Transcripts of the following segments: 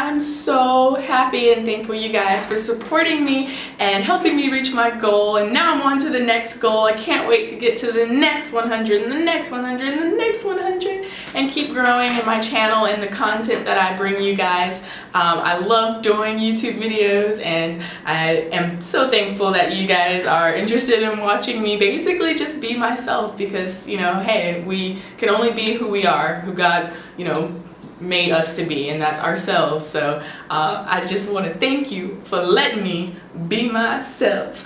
I'm so happy and thankful you guys for supporting me and helping me reach my goal. And now I'm on to the next goal. I can't wait to get to the next 100 and the next 100 and the next 100 and keep growing in my channel and the content that I bring you guys. I love doing YouTube videos, and I am so thankful that you guys are interested in watching me basically just be myself, because, you know, hey, we can only be who we are, who God, you know, made us to be, and that's ourselves. So I just want to thank you for letting me be myself.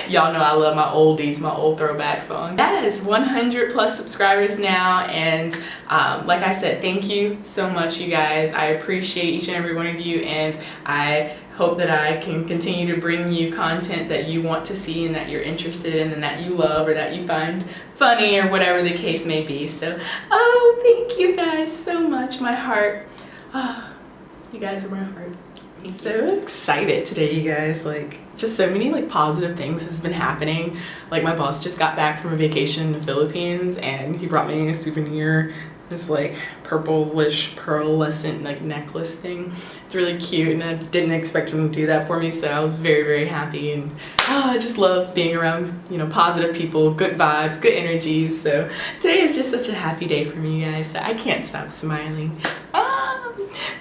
Y'all know I love my oldies, my old throwback songs. That is 100 plus subscribers now, and like I said, thank you so much, you guys. I appreciate each and every one of you, and I hope that I can continue to bring you content that you want to see and that you're interested in and that you love or that you find funny or whatever the case may be. So, oh, thank you guys so much. My heart, you guys are my heart. I'm so excited today, you guys. Like, just so many like positive things has been happening. Like, my boss just got back from a vacation in the Philippines, and he brought me a souvenir, this like purplish pearlescent like necklace thing. It's really cute, and I didn't expect him to do that for me, so I was very, very happy. And I just love being around, you know, positive people, good vibes, good energies. So today is just such a happy day for me, you guys, so I can't stop smiling.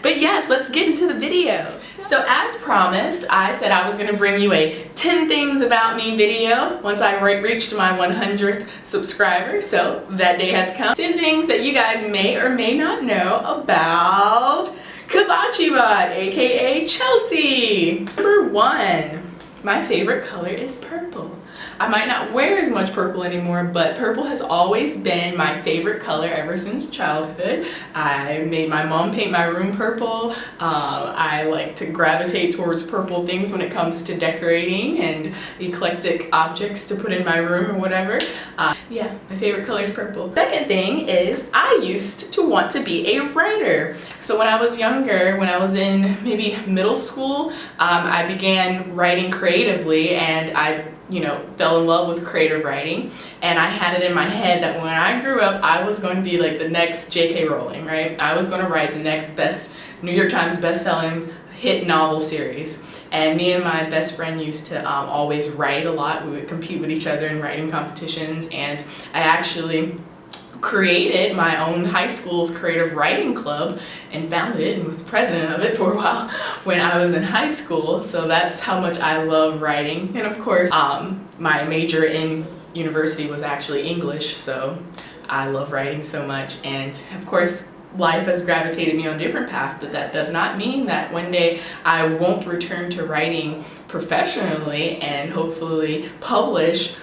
But yes, let's get into the video. So as promised, I said I was going to bring you a 10 things about me video once I reached my 100th subscriber. So that day has come. 10 things that you guys may or may not know about Kabachibot, aka Chelsea. Number 1, my favorite color is purple. I might not wear as much purple anymore, but purple has always been my favorite color ever since childhood. I made my mom paint my room purple. I like to gravitate towards purple things when it comes to decorating and eclectic objects to put in my room or whatever. Yeah, my favorite color is purple. Second thing is I used to want to be a writer. So when I was younger, when I was in maybe middle school, I began writing creatively, and I fell in love with creative writing, and I had it in my head that when I grew up, I was going to be like the next J.K. Rowling, right? I was going to write the next New York Times best-selling hit novel series. And me and my best friend used to always write a lot. We would compete with each other in writing competitions, and I actually created my own high school's creative writing club and founded it and was the president of it for a while when I was in high school. So that's how much I love writing. And of course, my major in university was actually English, so I love writing so much. And of course, life has gravitated me on a different path, but that does not mean that one day I won't return to writing professionally and hopefully publish,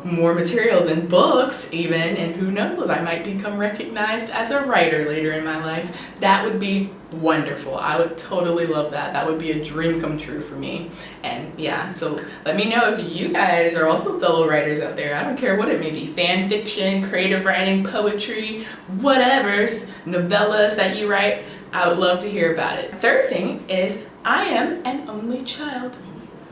more materials and books even, and who knows, I might become recognized as a writer later in my life. That would be wonderful. I would totally love that. That would be a dream come true for me. And yeah, so let me know if you guys are also fellow writers out there. I don't care what it may be, fan fiction, creative writing, poetry, whatever, novellas that you write. I would love to hear about it. Third thing is I am an only child.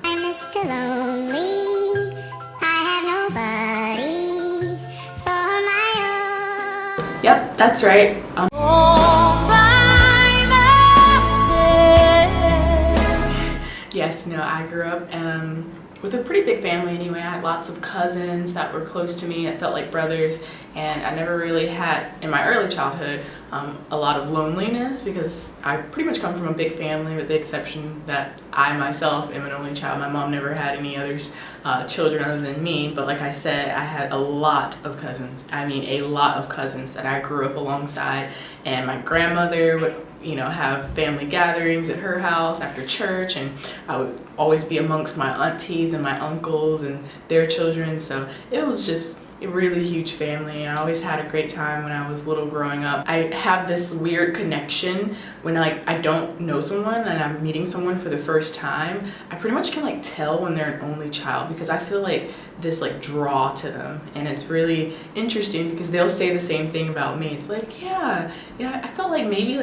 I'm Mr. Lonely. I have nobody for my own. Yep, that's right. Yes, no, I grew up with a pretty big family anyway. I had lots of cousins that were close to me that felt like brothers, and I never really had, in my early childhood, a lot of loneliness because I pretty much come from a big family, with the exception that I myself am an only child. My mom never had any others, children other than me, but like I said, I had a lot of cousins. I mean, a lot of cousins that I grew up alongside, and my grandmother would have family gatherings at her house after church, and I would always be amongst my aunties and my uncles and their children. So it was just a really huge family. I always had a great time when I was little growing up. I have this weird connection when I don't know someone and I'm meeting someone for the first time. I pretty much can tell when they're an only child, because I feel like this draw to them, and it's really interesting because they'll say the same thing about me. It's like, yeah, I felt like maybe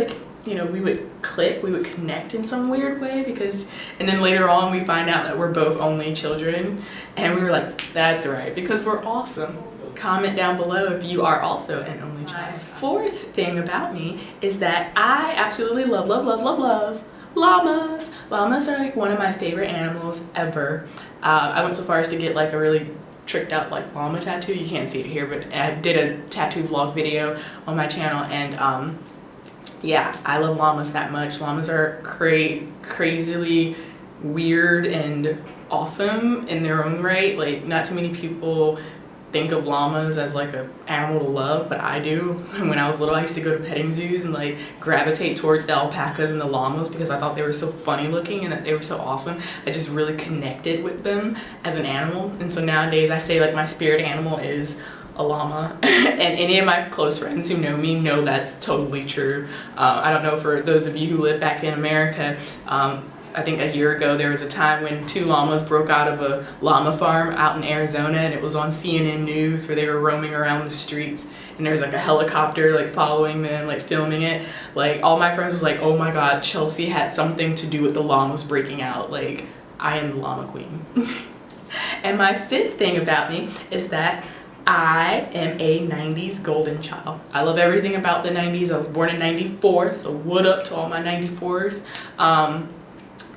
we would click, we would connect in some weird way, and then later on we find out that we're both only children, and we were like, that's right, because we're awesome. comment down below if you are also an only child. My fourth thing about me is that I absolutely love llamas. Llamas are like one of my favorite animals ever. I went so far as to get like a really tricked out like llama tattoo. You can't see it here, but I did a tattoo vlog video on my channel, and yeah, I love llamas that much. Llamas are crazily weird and awesome in their own right. Like, not too many people think of llamas as like an animal to love, but I do. When I was little, I used to go to petting zoos and like gravitate towards the alpacas and the llamas because I thought they were so funny looking and that they were so awesome. I just really connected with them as an animal, and so nowadays I say like my spirit animal is a llama. And any of my close friends who know me know that's totally true. I don't know, for those of you who live back in America, I think a year ago there was a time when 2 llamas broke out of a llama farm out in Arizona, and it was on CNN News where they were roaming around the streets, and there was like a helicopter like following them, like filming it. Like, all my friends was like, oh my god, Chelsea had something to do with the llamas breaking out. Like, I am the llama queen. And my 5th thing about me is that I am a 90s golden child. I love everything about the 90s. I was born in 94, so what up to all my 94s.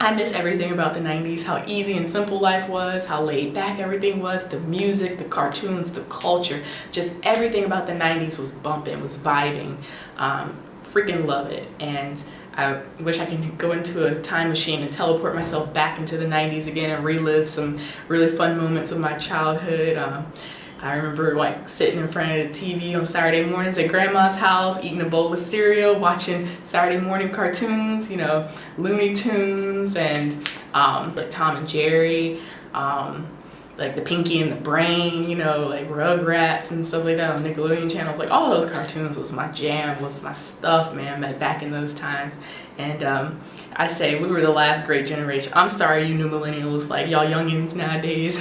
I miss everything about the 90s, how easy and simple life was, how laid back everything was, the music, the cartoons, the culture, just everything about the 90s was bumping, was vibing. Freaking love it. And I wish I could go into a time machine and teleport myself back into the 90s again and relive some really fun moments of my childhood. I remember like sitting in front of the TV on Saturday mornings at grandma's house, eating a bowl of cereal, watching Saturday morning cartoons, you know, Looney Tunes and like Tom and Jerry, like the Pinky and the Brain, you know, like Rugrats and stuff like that on Nickelodeon channels. Like, all those cartoons was my jam, was my stuff, man, back in those times. And I say we were the last great generation. I'm sorry, you new millennials, like y'all youngins nowadays,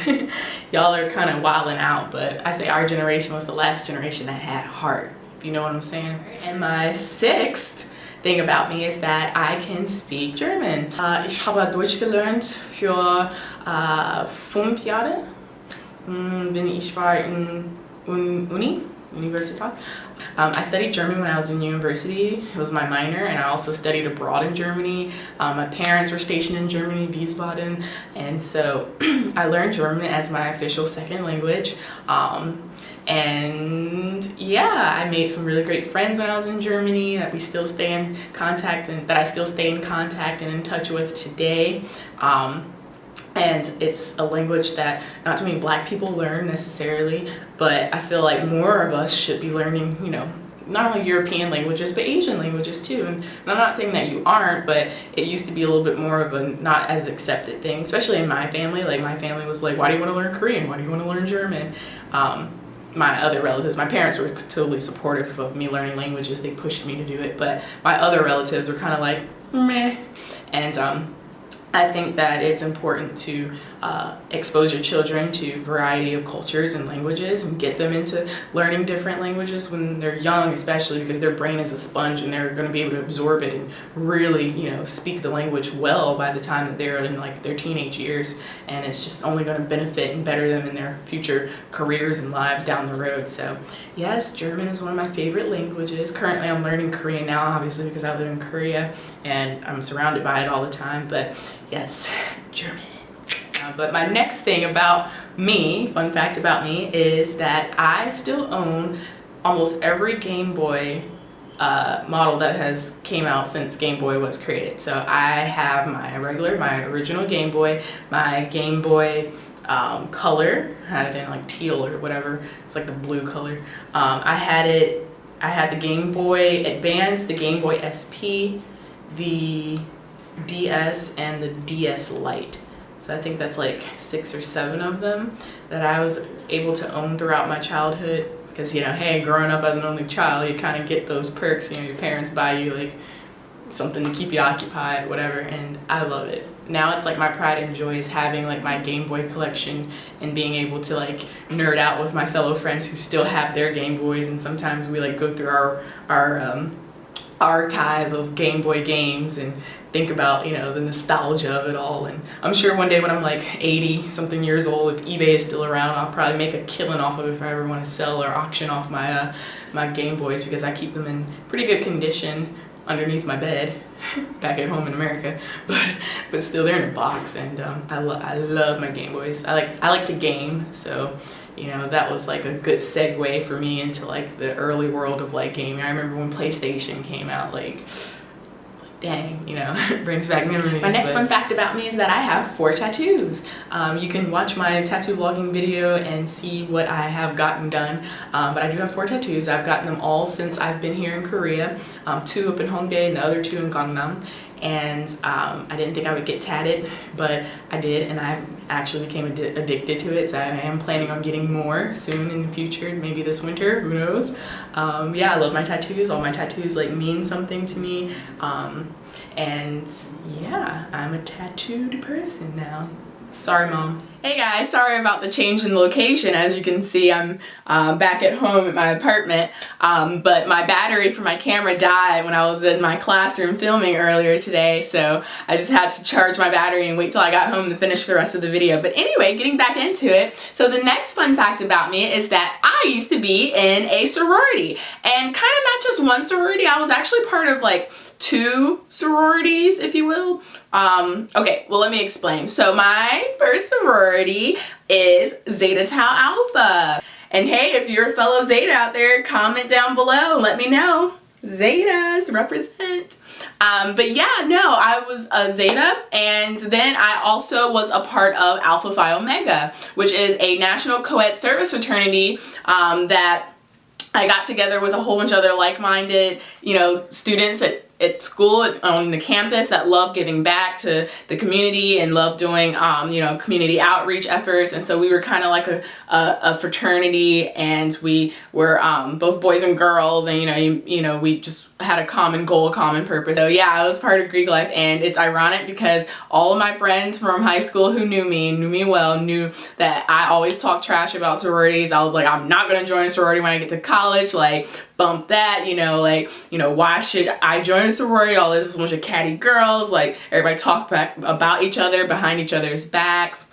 y'all are kind of wilding out, but I say our generation was the last generation that had heart, if you know what I'm saying. And my 6th thing about me is that I can speak German. Ich habe Deutsch gelernt für 5 Jahre, wenn ich war in Universität. I studied German when I was in university. It was my minor, and I also studied abroad in Germany. My parents were stationed in Germany, Wiesbaden, and so I learned German as my official 2nd language. And yeah, I made some really great friends when I was in Germany that we still stay in contact, and that I still stay in contact and in touch with today. And it's a language that not too many black people learn necessarily, but I feel like more of us should be learning, you know, not only European languages, but Asian languages too. And I'm not saying that you aren't, but it used to be a little bit more of a not as accepted thing, especially in my family. Like, my family was like, why do you want to learn Korean? Why do you want to learn German? My other relatives, my parents were totally supportive of me learning languages. They pushed me to do it, but my other relatives were kind of like, meh. And I think that it's important to expose your children to a variety of cultures and languages and get them into learning different languages when they're young, especially because their brain is a sponge and they're going to be able to absorb it and really, you know, speak the language well by the time that they're in like their teenage years, and it's just only going to benefit and better them in their future careers and lives down the road. So yes, German is one of my favorite languages. Currently I'm learning Korean now, obviously, because I live in Korea and I'm surrounded by it all the time, but yes, German. But my next thing about me, fun fact about me, is that I still own almost every Game Boy model that has came out since Game Boy was created. So I have my original Game Boy, my Game Boy Color, I had it in like teal or whatever, it's like the blue color. I had the Game Boy Advance, the Game Boy SP, the DS, and the DS Lite. So I think that's like 6 or 7 of them that I was able to own throughout my childhood, because, you know, hey, growing up as an only child, you kind of get those perks, you know, your parents buy you like something to keep you occupied, whatever, and I love it. Now it's like my pride and joy is having like my Game Boy collection and being able to like nerd out with my fellow friends who still have their Game Boys, and sometimes we like go through our archive of Game Boy games and think about, you know, the nostalgia of it all. And I'm sure one day when I'm like 80 something years old, if eBay is still around, I'll probably make a killing off of it if I ever want to sell or auction off my my Game Boys, because I keep them in pretty good condition underneath my bed back at home in America, but still they're in a box. And I love my Game Boys. I like to game, so you know, that was like a good segue for me into like the early world of like gaming. I remember when PlayStation came out, like dang, you know, it brings back memories. My next fun fact about me is that I have 4 tattoos. You can watch my tattoo vlogging video and see what I have gotten done, but I do have 4 tattoos. I've gotten them all since I've been here in Korea, 2 up in Hongdae and the other 2 in Gangnam. And I didn't think I would get tatted, but I did, and I actually became addicted to it, so I am planning on getting more soon in the future, maybe this winter, who knows. Yeah, I love my tattoos. All my tattoos like mean something to me, and yeah, I'm a tattooed person now. Sorry, Mom. Hey guys, sorry about the change in location. As you can see, I'm back at home at my apartment, but my battery for my camera died when I was in my classroom filming earlier today, so I just had to charge my battery and wait till I got home to finish the rest of the video. But anyway, getting back into it, so the next fun fact about me is that I used to be in a sorority, and kind of not just one sorority. I was actually part of like 2 sororities, if you will. Okay, well, let me explain. So my first sorority is Zeta Tau Alpha. And hey, if you're a fellow Zeta out there, comment down below, let me know. Zetas represent. But yeah, no, I was a Zeta, and then I also was a part of Alpha Phi Omega, which is a national co-ed service fraternity that I got together with a whole bunch of other like-minded, you know, students at school, on the campus, that love giving back to the community and love doing, you know, community outreach efforts. And so we were kind of like a fraternity, and we were both boys and girls, and you know, we just had a common goal, a common purpose. So yeah, I was part of Greek life, and it's ironic because all of my friends from high school who knew me well, knew that I always talked trash about sororities. I was like, I'm not gonna join a sorority when I get to college, like, bump that, you know, like, you know, why should I join a sorority? All this is a bunch of catty girls, like, everybody talk back about each other behind each other's backs.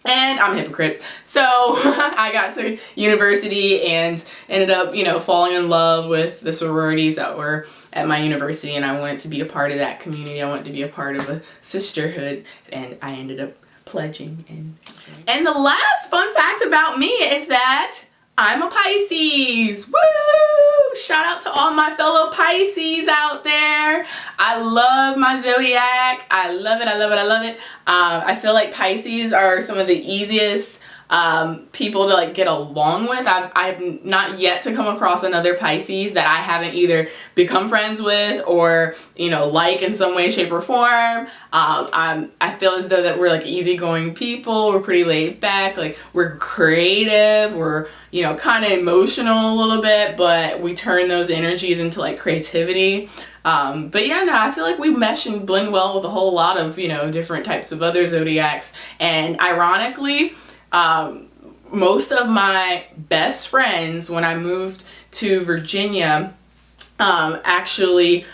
And I'm a hypocrite. So I got to university and ended up, you know, falling in love with the sororities that were at my university, and I wanted to be a part of that community. I wanted to be a part of a sisterhood, and I ended up pledging and the last fun fact about me is that I'm a Pisces. Woo! Shout out to all my fellow Pisces out there. I love my zodiac. I love it. I love it. I love it. I feel like Pisces are some of the easiest people to like get along with. I've not yet to come across another Pisces that I haven't either become friends with or, you know, like in some way, shape, or form. I feel as though that we're like easygoing people. We're pretty laid back. Like, we're creative. We're, you know, kind of emotional a little bit, but we turn those energies into like creativity. But yeah, no, I feel like we mesh and blend well with a whole lot of, you know, different types of other zodiacs. And ironically, most of my best friends when I moved to Virginia, actually,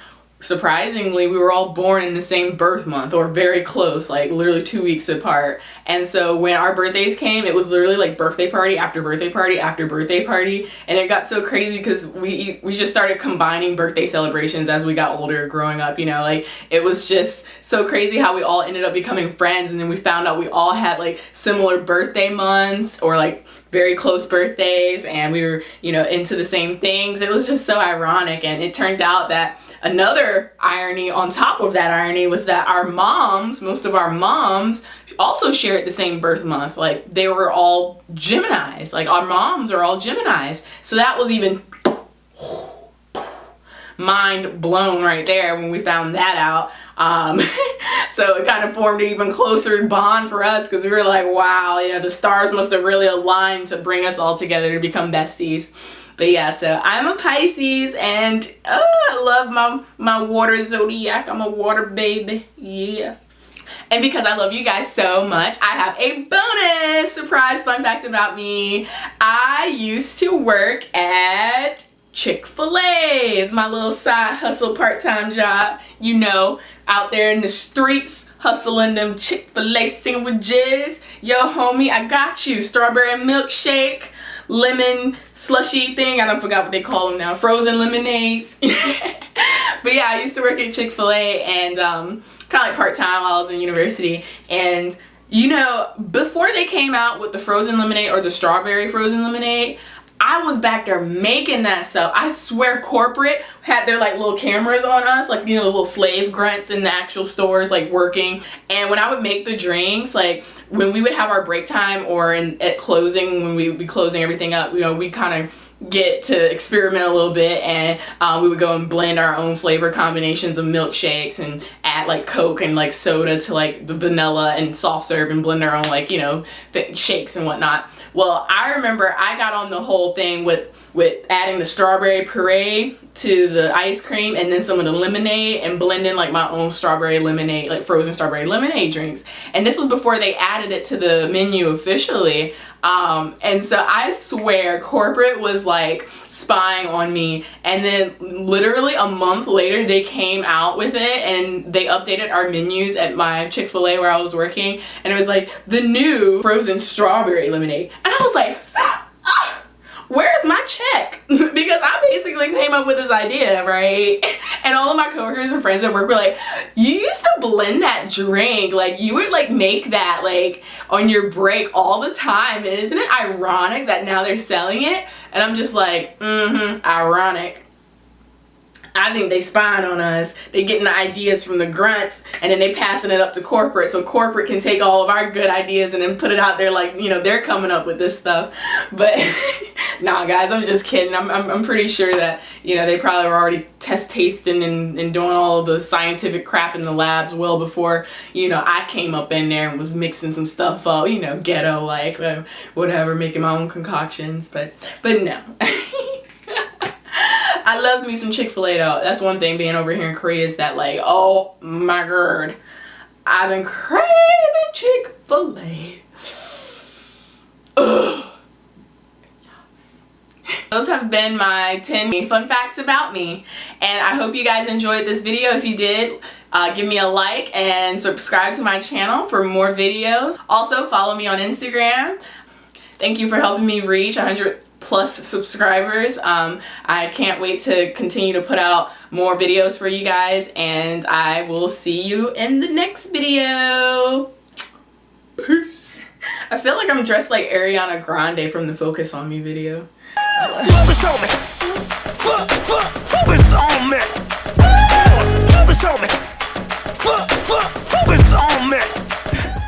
surprisingly, we were all born in the same birth month, or very close, like literally 2 weeks apart. And so when our birthdays came, it was literally like birthday party after birthday party after birthday party. And it got so crazy because we just started combining birthday celebrations as we got older, growing up, you know, like it was just so crazy how we all ended up becoming friends. And then we found out we all had like similar birthday months, or like very close birthdays, and we were, you know, into the same things. It was just so ironic. And it turned out that another irony on top of that irony was that our moms, most of our moms, also shared the same birth month. Like, they were all Geminis. Like, our moms are all Geminis. So that was even mind blown right there when we found that out. So it kind of formed an even closer bond for us, because we were like, wow, you know, the stars must have really aligned to bring us all together to become besties. But yeah, so I'm a Pisces, and I love my water zodiac. I'm a water baby, yeah. And because I love you guys so much, I have a bonus surprise fun fact about me. I used to work at Chick-fil-A is my little side hustle part-time job. You know, out there in the streets, hustling them Chick-fil-A sandwiches. Yo, homie, I got you. Strawberry milkshake, lemon slushy thing. I don't forgot what they call them now. Frozen lemonades. But yeah, I used to work at Chick-fil-A and kind of like part-time while I was in university. And you know, before they came out with the frozen lemonade or the strawberry frozen lemonade, I was back there making that stuff. I swear corporate had their like little cameras on us, like, you know, little slave grunts in the actual stores, like working. And when I would make the drinks, like when we would have our break time or at closing, when we would be closing everything up, you know, we kind of get to experiment a little bit, and we would go and blend our own flavor combinations of milkshakes and add like Coke and like soda to like the vanilla and soft serve and blend our own, like, you know, shakes and whatnot. Well, I remember I got on the whole thing with adding the strawberry puree to the ice cream and then some of the lemonade and blending like my own strawberry lemonade, like frozen strawberry lemonade drinks. And this was before they added it to the menu officially. And so I swear corporate was like spying on me. And then literally a month later they came out with it and they updated our menus at my Chick-fil-A where I was working. And it was like the new frozen strawberry lemonade. And I was like, where's my check? Because I basically came up with this idea, right? And all of my coworkers and friends at work were like, you used to blend that drink, like you would like make that like on your break all the time, and isn't it ironic that now they're selling it? And I'm just like, ironic. I think they spying on us. They getting the ideas from the grunts and then they passing it up to corporate so corporate can take all of our good ideas and then put it out there like, you know, they're coming up with this stuff. But nah, guys, I'm just kidding. I'm pretty sure that, you know, they probably were already tasting and doing all of the scientific crap in the labs well before, you know, I came up in there and was mixing some stuff up, you know, ghetto like whatever, making my own concoctions. But no. I love me some Chick-fil-A though. That's one thing being over here in Korea is that like, oh my god, I've been craving Chick-fil-A. Ugh. Those have been my 10 fun facts about me, and I hope you guys enjoyed this video. If you did, give me a like and subscribe to my channel for more videos. Also follow me on Instagram. Thank you for helping me reach 100+ subscribers. I can't wait to continue to put out more videos for you guys, and I will see you in the next video. Peace. I feel like I'm dressed like Ariana Grande from the Focus on Me video. Focus on me. Focus on me. Focus on me. Focus on me.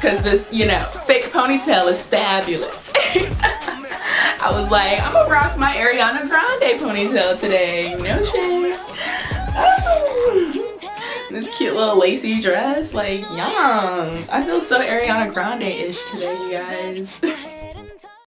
Cause this, you know, fake ponytail is fabulous. I was like, I'm gonna rock my Ariana Grande ponytail today. No shame. Oh. This cute little lacy dress, like, yum. I feel so Ariana Grande-ish today, you guys.